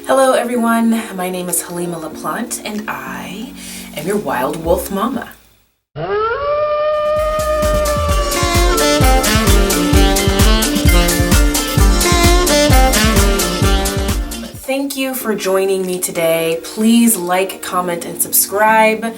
Hello everyone, my name is Halima LaPlante and I am your wild wolf mama. Thank you for joining me today. Please like, comment, and subscribe,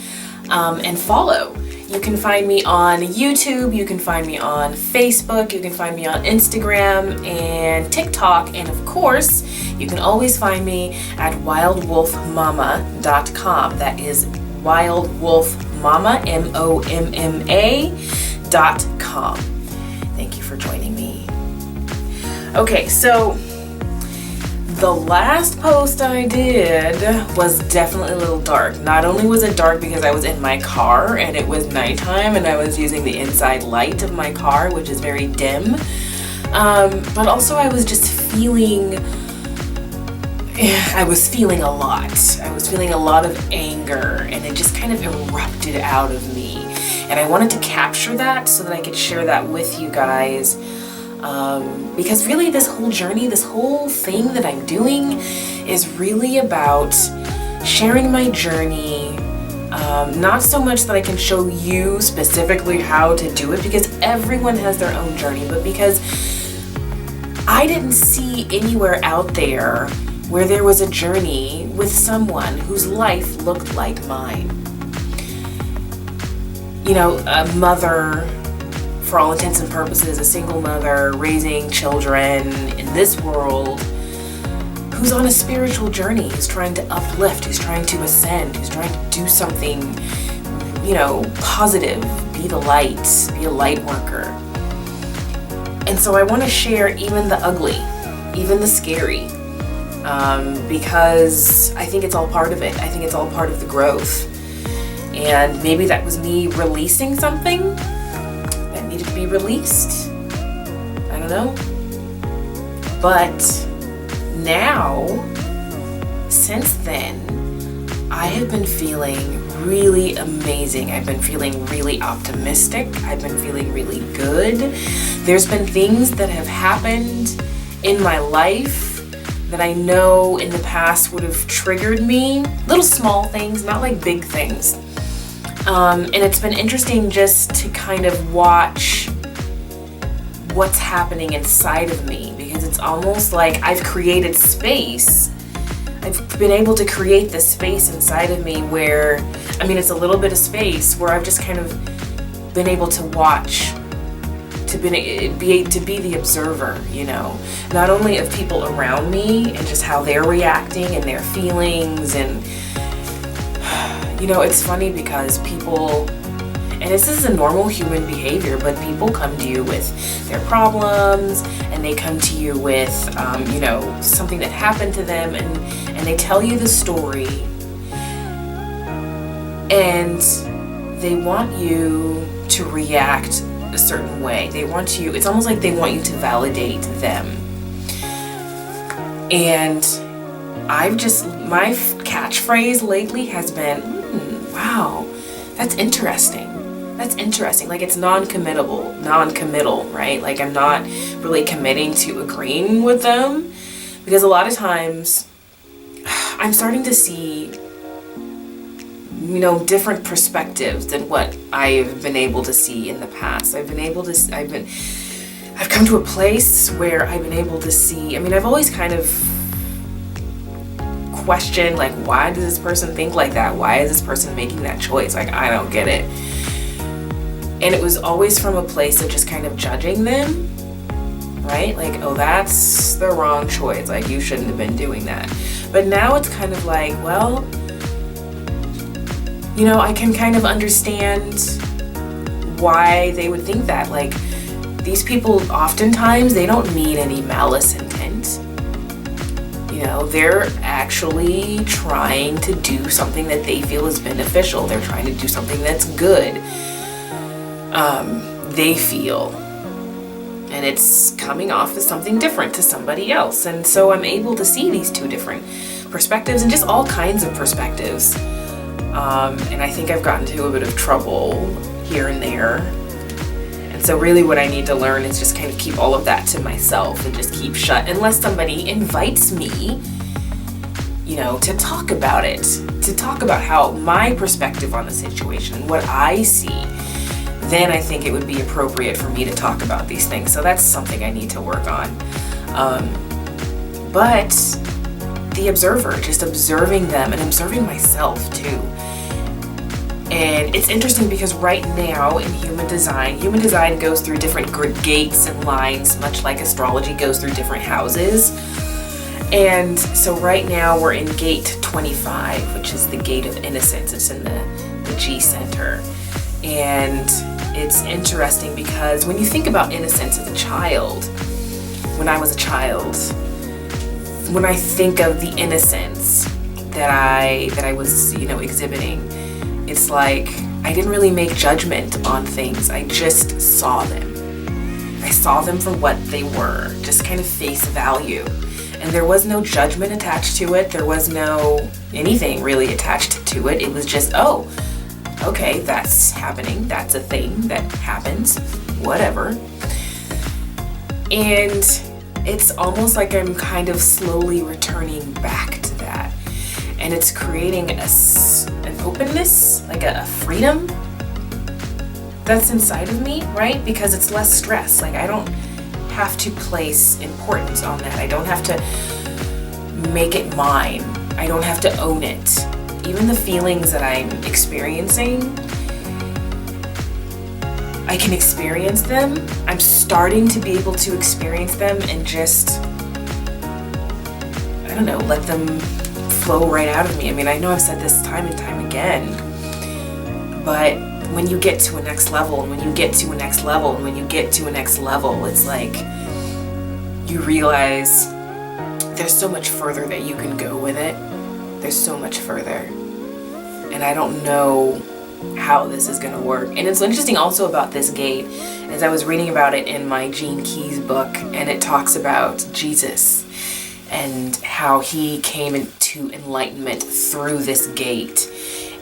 and follow. You can find me on YouTube, you can find me on Facebook, you can find me on Instagram and TikTok, and of course, you can always find me at wildwolfmama.com. That is wildwolfmama, MOMMA.com. Thank you for joining me. Okay, so the last post I did was definitely a little dark. Not only was it dark because I was in my car and it was nighttime and I was using the inside light of my car, which is very dim, but also I was just feeling a lot. I was feeling a lot of anger and it just kind of erupted out of me. And I wanted to capture that so that I could share that with you guys. Because really this whole journey, this whole thing that I'm doing is really about sharing my journey. Not so much that I can show you specifically how to do it, because everyone has their own journey, but because I didn't see anywhere out there where there was a journey with someone whose life looked like mine. You know, a mother, for all intents and purposes, a single mother raising children in this world, who's on a spiritual journey, who's trying to uplift, who's trying to ascend, who's trying to do something, you know, positive, be the light, be a light worker. And so I want to share even the ugly, even the scary, because I think it's all part of it. I think it's all part of the growth. And maybe that was me releasing something needed to be released. I don't know. But now, since then, I have been feeling really amazing. I've been feeling really optimistic. I've been feeling really good. There's been things that have happened in my life that I know in the past would have triggered me. Little small things, not like big things. And it's been interesting just to kind of watch what's happening inside of me, because it's almost like I've created space. I've been able to create this space inside of me where, I mean, it's a little bit of space where I've just kind of been able to watch, to be the observer, you know, not only of people around me and just how they're reacting and their feelings. And you know, it's funny because people, and this is a normal human behavior, but people come to you with their problems, and they come to you with, you know, something that happened to them, and they tell you the story, and they want you to react a certain way. They want you, it's almost like they want you to validate them. And my catchphrase lately has been, wow, that's interesting. That's interesting. Like, it's non-committal, right? Like, I'm not really committing to agreeing with them, because a lot of times I'm starting to see, you know, different perspectives than what I've been able to see in the past. I've come to a place where I've been able to see, I mean, I've always kind of question, like, why does this person think like that? Why is this person making that choice? Like, I don't get it. And it was always from a place of just kind of judging them, right? Like, oh, that's the wrong choice. Like, you shouldn't have been doing that. But now it's kind of like, well, you know, I can kind of understand why they would think that. Like, these people, oftentimes, they don't mean any malice intent. You know, they're actually trying to do something that they feel is beneficial. They're trying to do something that's good. They feel. And it's coming off as something different to somebody else. And so I'm able to see these two different perspectives and just all kinds of perspectives. And I think I've gotten into a bit of trouble here and there. And so really what I need to learn is just kind of keep all of that to myself and just keep shut unless somebody invites me to talk about it, to talk about how my perspective on the situation and what I see, then I think it would be appropriate for me to talk about these things. So that's something I need to work on. But the observer, just observing them and observing myself too. And it's interesting because right now in human design goes through different gates and lines, much like astrology goes through different houses. And so right now we're in gate 25, which is the gate of innocence. It's in the G center. And it's interesting because when you think about innocence as a child, when I was a child, when I think of the innocence that I was, exhibiting, it's like I didn't really make judgment on things. I just saw them. I saw them for what they were, just kind of face value. And there was no judgment attached to it. There was no anything really attached to it. It was just, oh, okay, that's happening. That's a thing that happens. Whatever. And it's almost like I'm kind of slowly returning back to that. And it's creating an openness, like a freedom that's inside of me, right? Because it's less stress. Like I don't have to place importance on that. I don't have to make it mine. I don't have to own it. Even the feelings that I'm experiencing, I can experience them. I'm starting to be able to experience them and just, I don't know, let them flow right out of me. I mean, I know I've said this time and time again, but when you get to a next level, and when you get to a next level, and when you get to a next level, it's like you realize there's so much further that you can go with it. There's so much further. And I don't know how this is going to work. And it's interesting also about this gate, as I was reading about it in my Gene Keys book, and it talks about Jesus and how he came into enlightenment through this gate,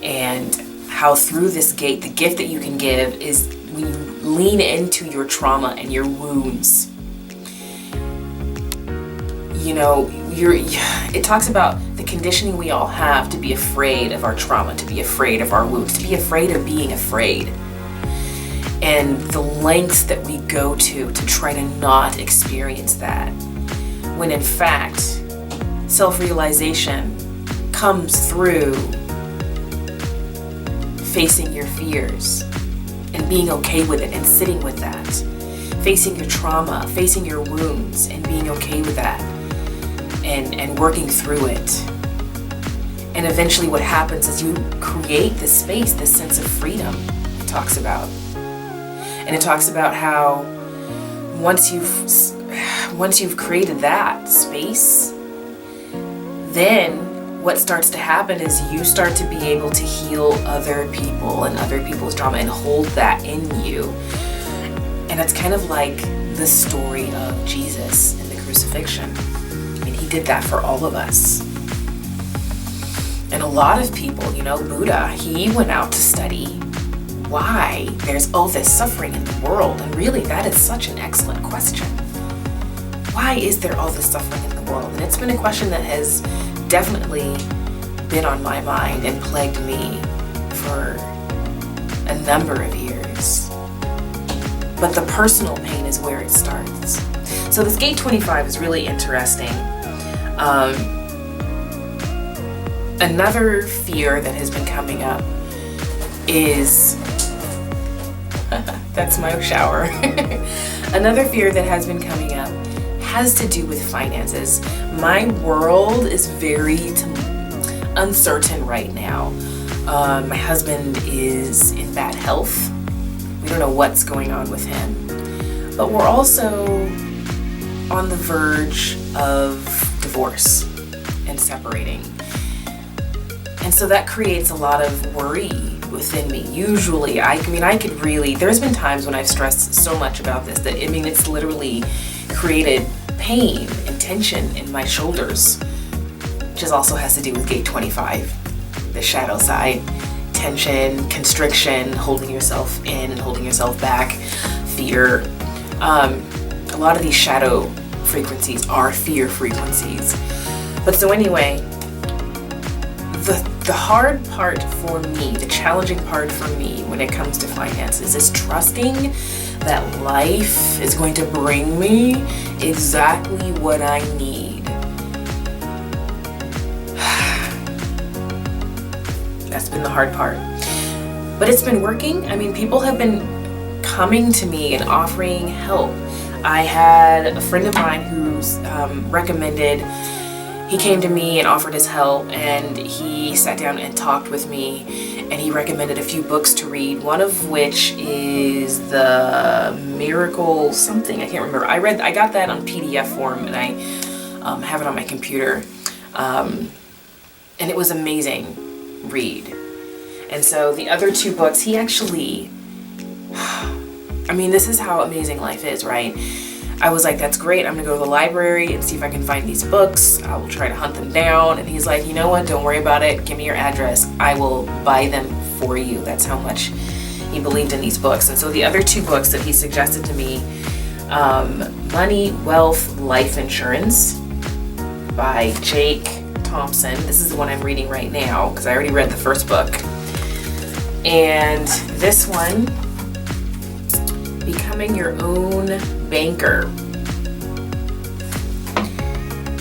and how through this gate, the gift that you can give is when you lean into your trauma and your wounds. It talks about the conditioning we all have to be afraid of our trauma, to be afraid of our wounds, to be afraid of being afraid. And the lengths that we go to try to not experience that. When in fact, self-realization comes through facing your fears and being okay with it and sitting with that. Facing your trauma, facing your wounds and being okay with that. And working through it. And eventually what happens is you create this space, this sense of freedom it talks about. And it talks about how once you've created that space, then what starts to happen is you start to be able to heal other people and other people's trauma and hold that in you. And it's kind of like the story of Jesus in the crucifixion. He did that for all of us. And a lot of people, Buddha, he went out to study why there's all this suffering in the world. And really, that is such an excellent question. Why is there all this suffering in the world? And it's been a question that has definitely been on my mind and plagued me for a number of years. But the personal pain is where it starts. So this gate 25 is really interesting. Another fear that has been coming up is that's my shower. Another fear that has been coming up has to do with finances. My world is very uncertain right now. My husband is in bad health. We don't know what's going on with him. But we're also on the verge of divorce and separating. And so that creates a lot of worry within me. Usually, I could really, there's been times when I've stressed so much about this that, it's literally created pain and tension in my shoulders, which also has to do with gate 25, the shadow side. Tension, constriction, holding yourself in and holding yourself back, fear. A lot of these shadow frequencies are fear frequencies. But so anyway, the hard part for me, the challenging part for me when it comes to finances is trusting that life is going to bring me exactly what I need. That's been the hard part. But it's been working. I mean, people have been coming to me and offering help. I had a friend of mine who's recommended. He came to me and offered his help, and he sat down and talked with me, and he recommended a few books to read, one of which is The Miracle something, I can't remember. I got that on PDF form, and I have it on my computer, and it was amazing read. And so the other two books, he actually, I mean, this is how amazing life is, right? I was like, that's great. I'm gonna go to the library and see if I can find these books. I will try to hunt them down. And he's like, you know what? Don't worry about it. Give me your address. I will buy them for you. That's how much he believed in these books. And so the other two books that he suggested to me, Money, Wealth, Life Insurance by Jake Thompson. This is the one I'm reading right now because I already read the first book. And this one, Becoming Your Own Banker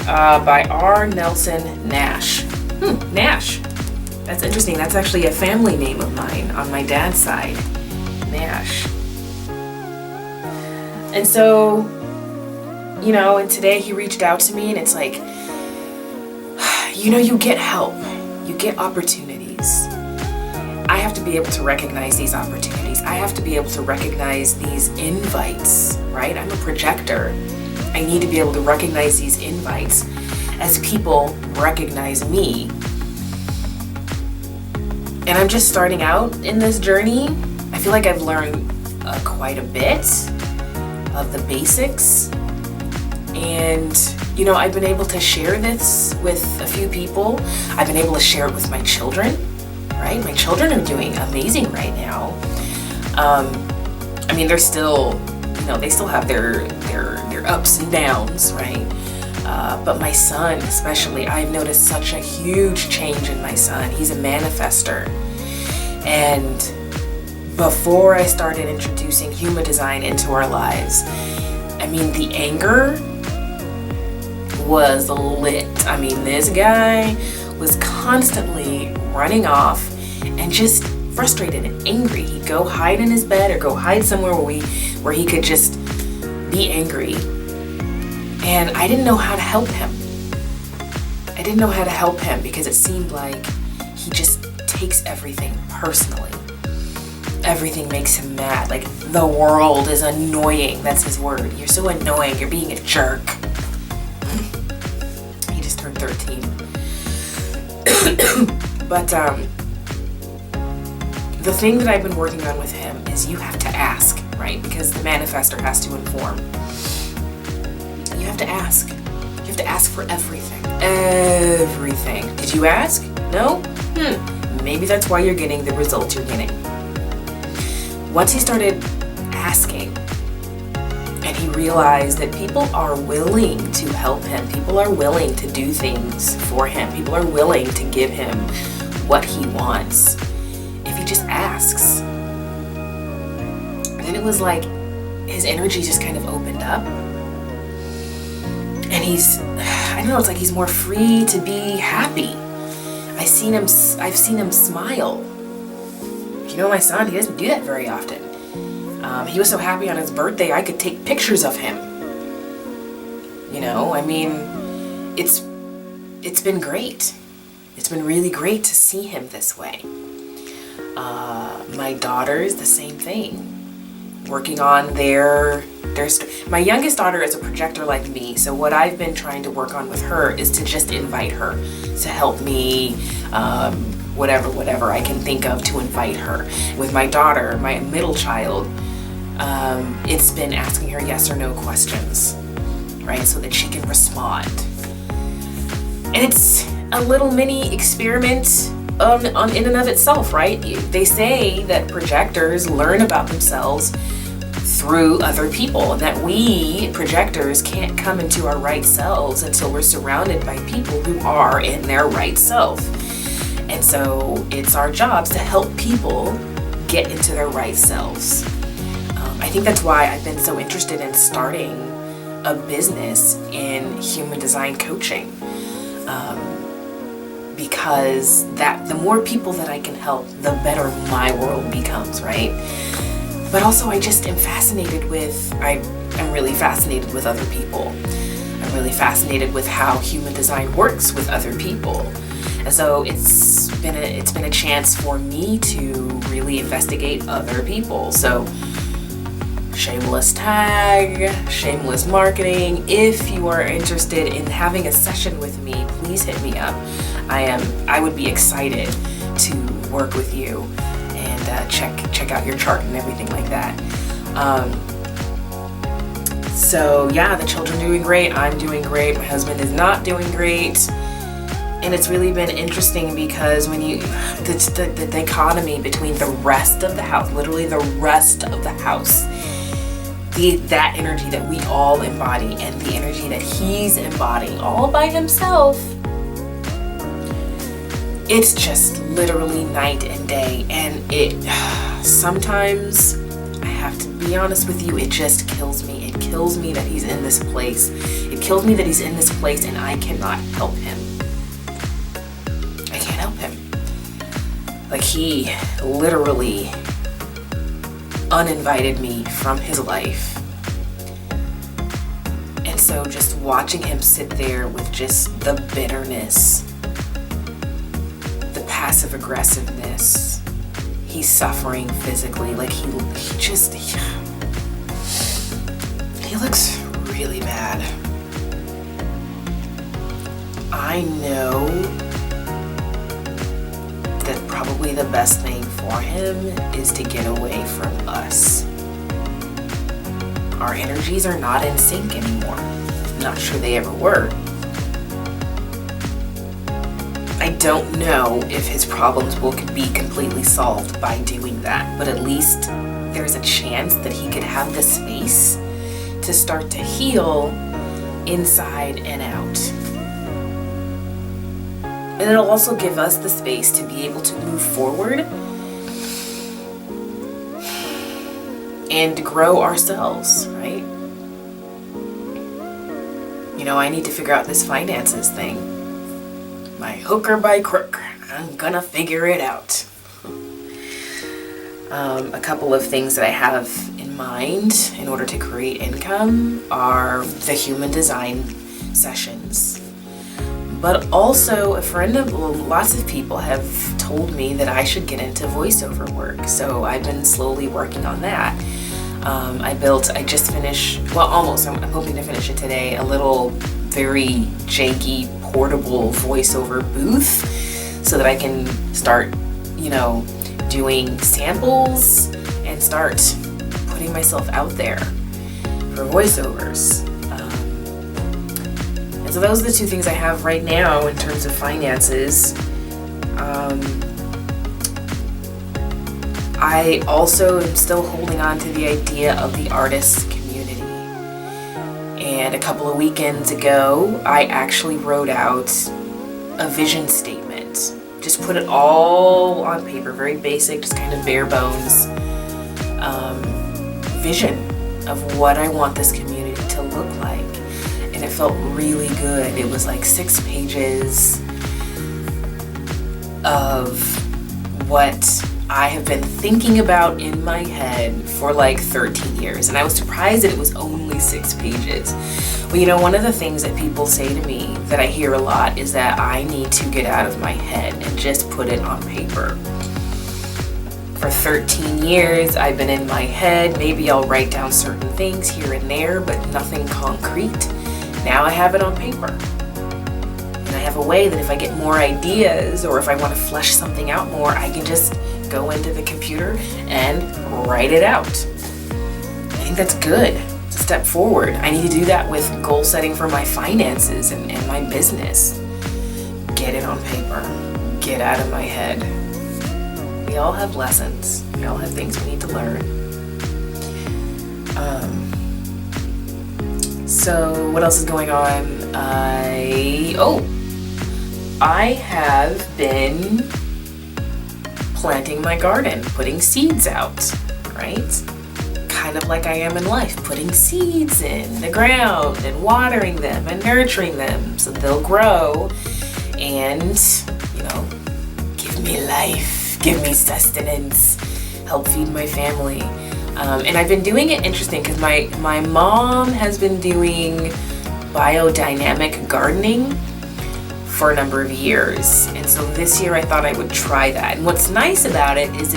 by R. Nelson Nash. Nash. That's interesting. That's actually a family name of mine on my dad's side. Nash. And so, you know, and today he reached out to me and it's like, you know, you get help. You get opportunities. I have to be able to recognize these opportunities. I have to be able to recognize these invites, right? I'm a projector. I need to be able to recognize these invites as people recognize me. And I'm just starting out in this journey. I feel like I've learned quite a bit of the basics. And, you know, I've been able to share this with a few people. I've been able to share it with my children. Right? My children are doing amazing right now. I mean, they're still, you know, they still have their ups and downs, right? But my son, especially, I've noticed such a huge change in my son. He's a manifester. And before I started introducing human design into our lives, I mean, the anger was lit. I mean, this guy was constantly running off and just frustrated and angry. He'd go hide in his bed or go hide somewhere where he could just be angry. And I didn't know how to help him. I didn't know how to help him because it seemed like he just takes everything personally. Everything makes him mad. Like the world is annoying. That's his word. You're so annoying. You're being a jerk. He just turned 13. But the thing that I've been working on with him is you have to ask, right? Because the manifestor has to inform. You have to ask. You have to ask for everything. Everything. Did you ask? No? Maybe that's why you're getting the results you're getting. Once he started asking, and he realized that people are willing to help him, people are willing to do things for him, people are willing to give him what he wants if he just asks. And then it was like his energy just kind of opened up. And he's, I don't know, it's like he's more free to be happy. I've seen him smile. You know, my son, he doesn't do that very often. He was so happy on his birthday, I could take pictures of him. You know, I mean, it's been great. It's been really great to see him this way. My daughter's the same thing. Working on my youngest daughter is a projector like me, so what I've been trying to work on with her is to just invite her to help me, whatever I can think of to invite her. With my daughter, my middle child, it's been asking her yes or no questions, right, so that she can respond. And it's a little mini experiment in and of itself, right? They say that projectors learn about themselves through other people, and that we projectors can't come into our right selves until we're surrounded by people who are in their right self. And so it's our jobs to help people get into their right selves. I think that's why I've been so interested in starting a business in human design coaching. Because the more people that I can help, the better my world becomes, right? But also I'm really fascinated with other people. I'm really fascinated with how human design works with other people. And so it's been a chance for me to really investigate other people. So shameless tag, shameless marketing. If you are interested in having a session with me, please hit me up. I would be excited to work with you and check out your chart and everything like that. So yeah, the children are doing great. I'm doing great. My husband is not doing great. And it's really been interesting because when the dichotomy between the rest of the house, literally the rest of the house, that energy that we all embody and the energy that he's embodying all by himself, it's just literally night and day. And it sometimes, I have to be honest with you, it just kills me. It kills me that he's in this place. It kills me that he's in this place and I cannot help him. I can't help him. Like, he literally uninvited me from his life. And so just watching him sit there with just the bitterness, the passive aggressiveness, he's suffering physically. Like he looks really bad. I know that probably the best thing for him is to get away from us. Our energies are not in sync anymore. I'm not sure they ever were. I don't know if his problems will be completely solved by doing that, but at least there's a chance that he could have the space to start to heal inside and out. And it'll also give us the space to be able to move forward and grow ourselves, right? You know, I need to figure out this finances thing. By hook or by crook, I'm gonna figure it out. A couple of things that I have in mind in order to create income are the human design sessions. But also lots of people have told me that I should get into voiceover work. So I've been slowly working on that. I just finished, almost, I'm hoping to finish it today, a little very janky portable voiceover booth so that I can start, doing samples and start putting myself out there for voiceovers. And so those are the two things I have right now in terms of finances. I also am still holding on to the idea of the artist community. And a couple of weekends ago, I actually wrote out a vision statement. Just put it all on paper, very basic, just kind of bare bones vision of what I want this community to look like. And it felt really good. It was like 6 pages of what I have been thinking about in my head for like 13 years. And I was surprised that it was only 6 pages. Well, one of the things that people say to me that I hear a lot is that I need to get out of my head and just put it on paper. For 13 years, I've been in my head. Maybe I'll write down certain things here and there, but nothing concrete. Now I have it on paper. And I have a way that if I get more ideas or if I want to flesh something out more, I can just go into the computer and write it out. I think that's good. It's a step forward. I need to do that with goal setting for my finances and my business. Get it on paper. Get out of my head. We all have lessons. We all have things we need to learn. So what else is going on? I have been planting my garden, putting seeds out, right? Kind of like I am in life, putting seeds in the ground and watering them and nurturing them so they'll grow and, you know, give me life, give me sustenance, help feed my family. And I've been doing it interesting because my mom has been doing biodynamic gardening for a number of years. And so this year I thought I would try that. And what's nice about it is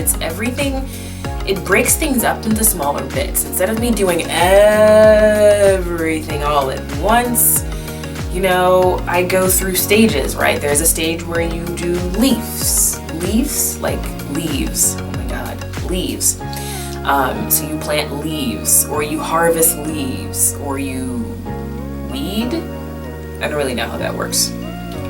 it breaks things up into smaller bits. Instead of me doing everything all at once, you know, I go through stages, right? There's a stage where you do leaves, like leaves, oh my God, leaves. So you plant leaves, or you harvest leaves, or you weed. I don't really know how that works.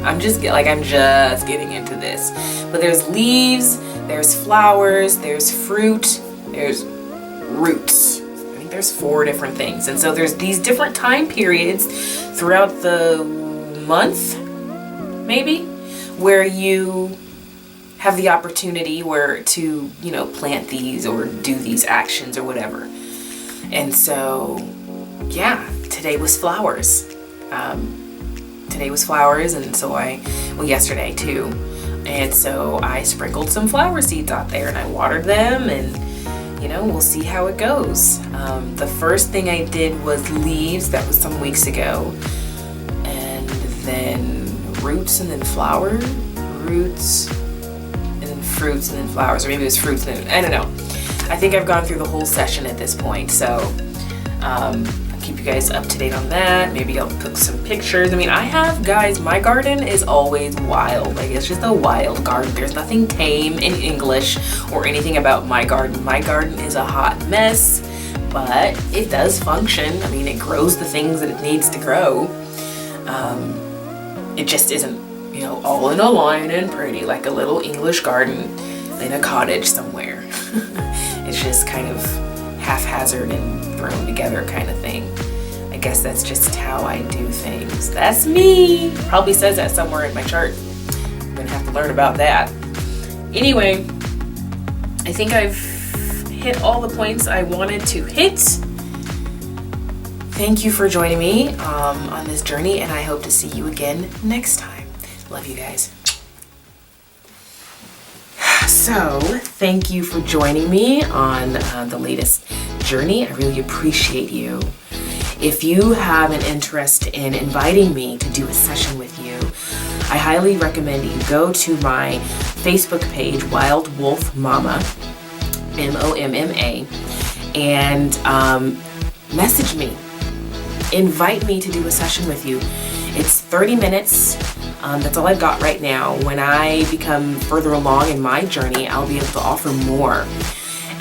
I'm just getting into this. But there's leaves, there's flowers, there's fruit, there's roots. I think there's 4 different things. And so there's these different time periods throughout the month, maybe, where you have the opportunity to, you know, plant these or do these actions or whatever. And so, yeah, today was flowers. And so yesterday too. And so I sprinkled some flower seeds out there and I watered them, and, you know, we'll see how it goes. The first thing I did was leaves. That was some weeks ago. And then roots, and then roots, and then fruits, and then flowers. Or maybe it was fruits and then, I don't know. I think I've gone through the whole session at this point. So, I'll keep you guys up to date on that. Maybe I'll put some pictures. I mean, my garden is always wild. Like, it's just a wild garden. There's nothing tame in English or anything about my garden. My garden is a hot mess, but it does function. I mean, it grows the things that it needs to grow. It just isn't, you know, all in a line and pretty like a little English garden in a cottage somewhere. It's just kind of haphazard and thrown together kind of thing. I guess that's just how I do things. That's me. Probably says that somewhere in my chart. I'm gonna have to learn about that. Anyway, I think I've hit all the points I wanted to hit. Thank you for joining me on this journey, and I hope to see you again next time. Love you guys. So, thank you for joining me on the latest journey. I really appreciate you. If you have an interest in inviting me to do a session with you, I highly recommend you go to my Facebook page, Wild Wolf Mama, MOMMA, and message me. Invite me to do a session with you. It's 30 minutes. That's all I've got right now. When I become further along in my journey, I'll be able to offer more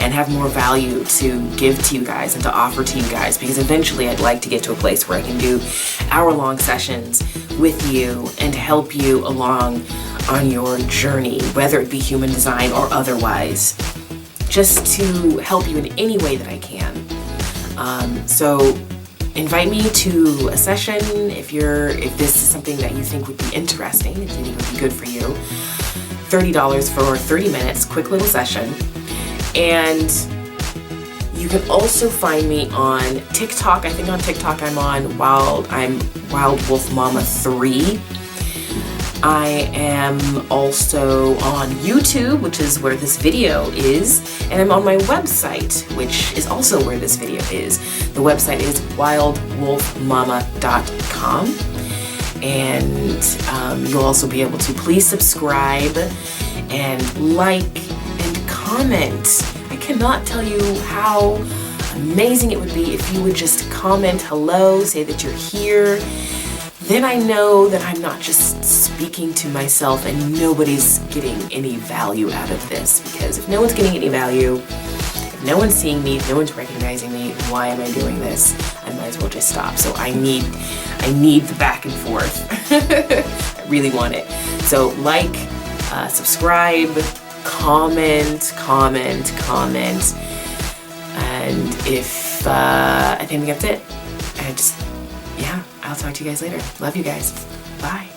and have more value to give to you guys and to offer to you guys, because eventually I'd like to get to a place where I can do hour-long sessions with you and help you along on your journey, whether it be human design or otherwise, just to help you in any way that I can. So invite me to a session if this is something that you think would be interesting, if you think would be good for you. $30 for 30 minutes, quick little session. And you can also find me on TikTok. I think on TikTok I'm Wild Wolf Mama 3. I am also on YouTube, which is where this video is, and I'm on my website, which is also where this video is. The website is wildwolfmama.com, and you'll also be able to please subscribe and like and comment. I cannot tell you how amazing it would be if you would just comment hello, say that you're here. Then I know that I'm not just speaking to myself and nobody's getting any value out of this. Because if no one's getting any value, if no one's seeing me, if no one's recognizing me, why am I doing this? I might as well just stop. So I need the back and forth. I really want it. So like, subscribe, comment. And if, I think that's it. I'll talk to you guys later. Love you guys. Bye.